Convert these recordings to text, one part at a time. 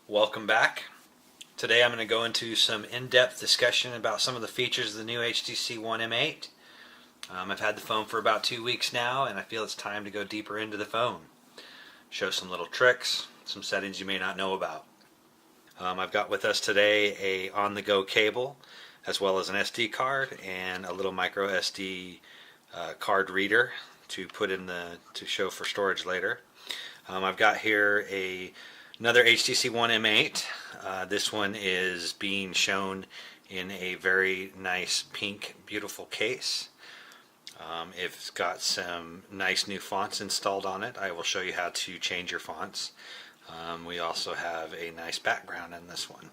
Welcome back. Today I'm going to go into some in-depth discussion about some of the features of the new HTC One M8. I've had the phone for about 2 weeks now, and I feel it's time to go deeper into the phone. Show some little tricks, some settings you may not know about. I've got with us today a on-the-go cable, as well as an SD card and a little micro SD card reader to put in to show for storage later. I've got here another HTC One M8. This one is being shown in a very nice pink, beautiful case. It's got some nice new fonts installed on it. I will show you how to change your fonts. We also have a nice background in this one.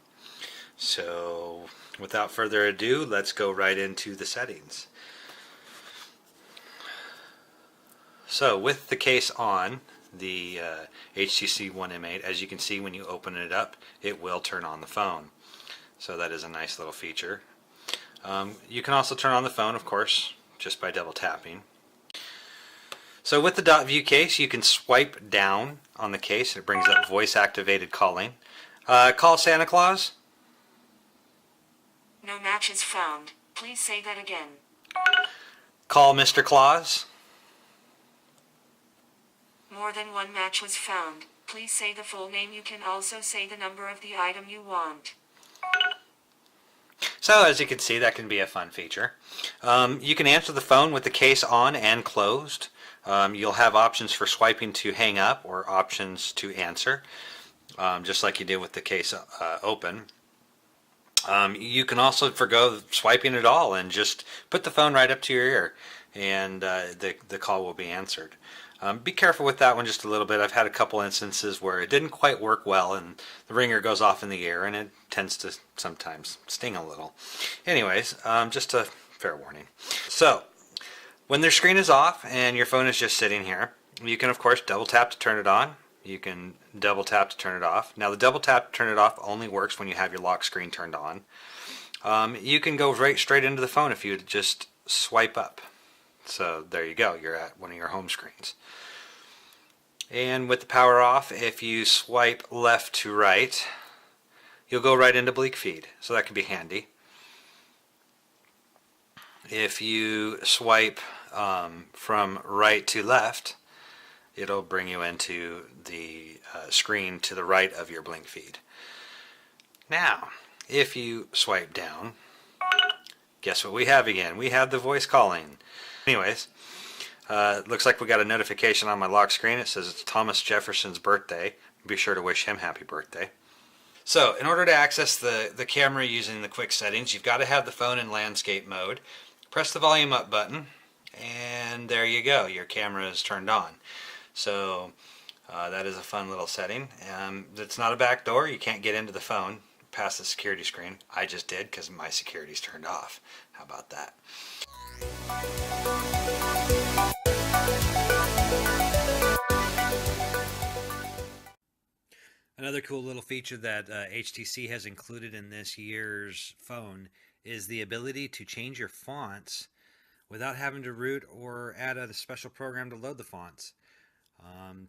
So without further ado, let's go right into the settings. So with the case on, the HTC One M8, as you can see when you open it up, it will turn on the phone. So that is a nice little feature. You can also turn on the phone, of course, just by double tapping. So with the dot view case, you can swipe down on the case. It brings up voice activated calling. Call Santa Claus. No matches found. Please say that again. Call Mr. Claus. More than one match was found. Please say the full name. You can also say the number of the item you want. So as you can see, that can be a fun feature. You can answer the phone with the case on and closed. You'll have options for swiping to hang up or options to answer, just like you did with the case open. You can also forgo swiping at all and just put the phone right up to your ear, and the call will be answered. Be careful with that one just a little bit. I've had a couple instances where it didn't quite work well and the ringer goes off in the air, and it tends to sometimes sting a little. Anyways, just a fair warning. So when their screen is off and your phone is just sitting here, you can of course double tap to turn it on. You can double tap to turn it off. Now the double tap to turn it off only works when you have your lock screen turned on. You can go right straight into the phone if you just swipe up. So there you go, you're at one of your home screens. And with the power off, if you swipe left to right, you'll go right into Bleak Feed, so that can be handy. If you swipe from right to left, it'll bring you into the screen to the right of your Blink Feed. Now, if you swipe down, guess what we have again? We have the voice calling. Anyways, looks like we got a notification on my lock screen. It says it's Thomas Jefferson's birthday. Be sure to wish him happy birthday. So in order to access the camera using the quick settings, you've got to have the phone in landscape mode. Press the volume up button, and there you go. Your camera is turned on. So that is a fun little setting. It's not a back door. You can't get into the phone past the security screen. I just did because my security's turned off. How about that? Another cool little feature that HTC has included in this year's phone is the ability to change your fonts without having to root or add a special program to load the fonts.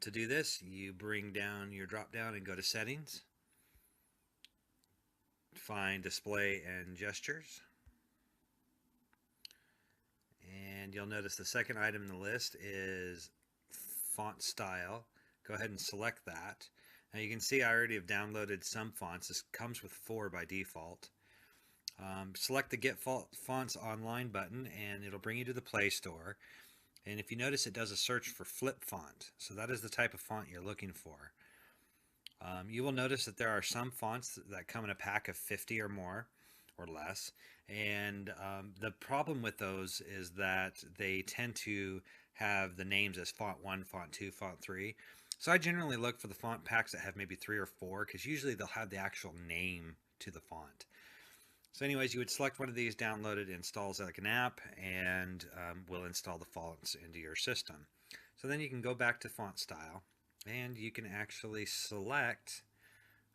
To do this, you bring down your drop down and go to Settings, find Display and Gestures, and you'll notice the second item in the list is Font Style. Go ahead and select that. Now you can see I already have downloaded some fonts. This comes with 4 by default. Select the Get Fonts Online button and it'll bring you to the Play Store. And if you notice, it does a search for flip font. So that is the type of font you're looking for. You will notice that there are some fonts that come in a pack of 50 or more or less. And the problem with those is that they tend to have the names as font 1, font 2, font 3. So I generally look for the font packs that have maybe 3 or 4 because usually they'll have the actual name to the font. So anyways, you would select one of these, download it, installs like an app, and will install the fonts into your system. So then you can go back to font style and you can actually select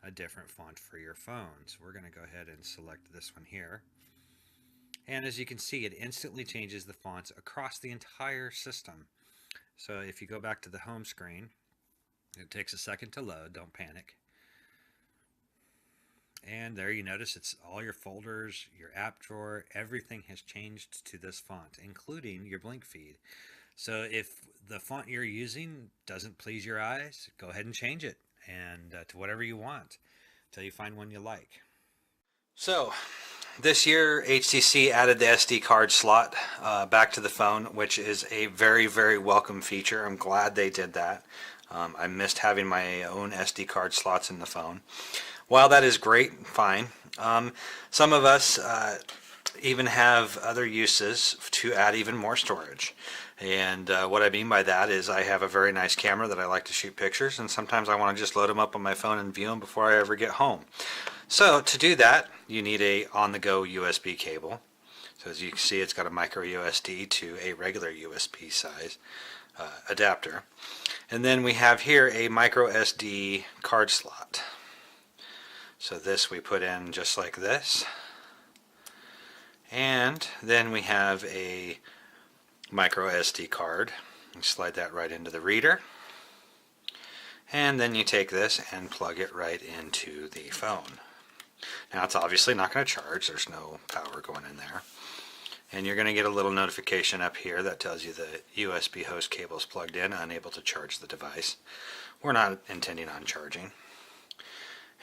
a different font for your phone. So we're going to go ahead and select this one here. And as you can see, it instantly changes the fonts across the entire system. So if you go back to the home screen, it takes a second to load, don't panic. And there you notice it's all your folders, your app drawer, everything has changed to this font, including your blink feed. So if the font you're using doesn't please your eyes, go ahead and change it and to whatever you want until you find one you like. So this year HTC added the SD card slot back to the phone, which is a very, very welcome feature. I'm glad they did that. I missed having my own SD card slots in the phone. While that is great, fine, some of us even have other uses to add even more storage. And what I mean by that is I have a very nice camera that I like to shoot pictures, and sometimes I want to just load them up on my phone and view them before I ever get home. So to do that, you need a on-the-go USB cable. So as you can see, it's got a micro USB to a regular USB size adapter. And then we have here a micro SD card slot. So this we put in just like this. And then we have a micro SD card. You slide that right into the reader. And then you take this and plug it right into the phone. Now it's obviously not going to charge. There's no power going in there. And you're going to get a little notification up here that tells you the USB host cable is plugged in, unable to charge the device. We're not intending on charging.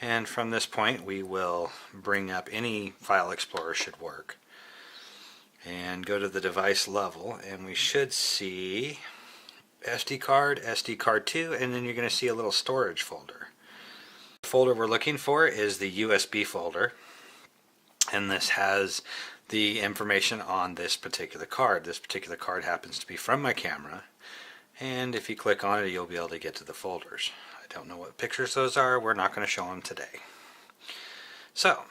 And from this point we will bring up any file explorer should work and go to the device level, and we should see SD card 2, and then you're going to see a little storage folder. The folder we're looking for is the USB folder, and this has the information on this particular card. This particular card happens to be from my camera, and if you click on it you'll be able to get to the folders. I don't know what pictures those are. We're not going to show them today. So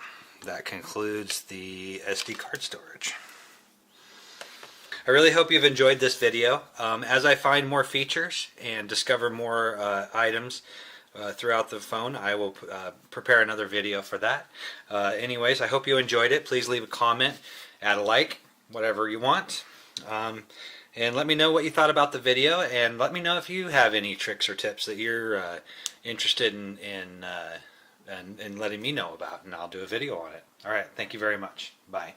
that concludes the SD card storage. I really hope you've enjoyed this video. As I find more features and discover more items throughout the phone, I will prepare another video for that. Anyways, I hope you enjoyed it. Please leave a comment, add a like, whatever you want. And let me know what you thought about the video, and let me know if you have any tricks or tips that you're interested in letting me know about, and I'll do a video on it. Alright, thank you very much. Bye.